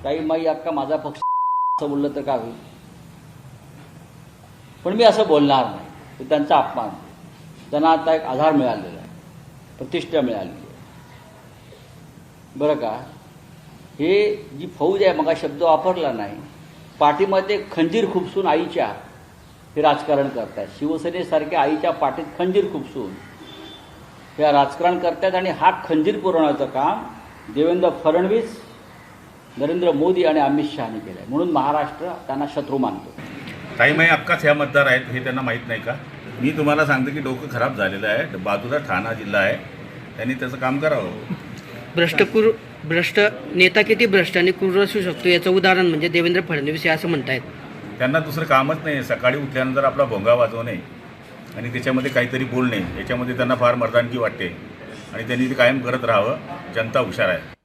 ताई माई अक्का माझा पक्ष असं बोललं तर काय होईल? पण मी असं बोलणार नाही. तर त्यांचा अपमान. त्यांना आता एक आधार मिळालेला आहे, प्रतिष्ठा मिळालेली आहे. बरं का, हे जी फौज आहे, मग शब्द वापरला नाही, पाठीमध्ये खंजीर खुपसून आईच्या हे राजकारण करतात. शिवसेनेसारख्या आईच्या पाठीत खंजीर खुपसून हे राजकारण करतात. आणि हा खंजीर पुरवण्याचं काम देवेंद्र फडणवीस, नरेंद्र मोदी आणि अमित शहानी केलं आहे. म्हणून महाराष्ट्र त्यांना शत्रू मानतो. ताईमाई अक्काच ह्या मतदार आहेत हे त्यांना माहीत नाही का? मी तुम्हाला सांगतो की डोकं खराब झालेलं आहे. बाजूला ठाणा जिल्हा आहे, त्यांनी त्याचं काम करावं. भ्रष्ट नेता किती भ्रष्ट आणि क्रूर असू शकतो याचं उदाहरण म्हणजे देवेंद्र फडणवीस हे असं म्हणतायत. त्यांना दुसरं कामच नाही. सकाळी उठल्यानंतर आपला भोंगा वाजवणे आणि त्याच्यामध्ये काहीतरी बोलणे, याच्यामध्ये त्यांना फार मर्दानगी वाटते आणि त्यांनी ते कायम करत राहावं. जनता हुशार आहे.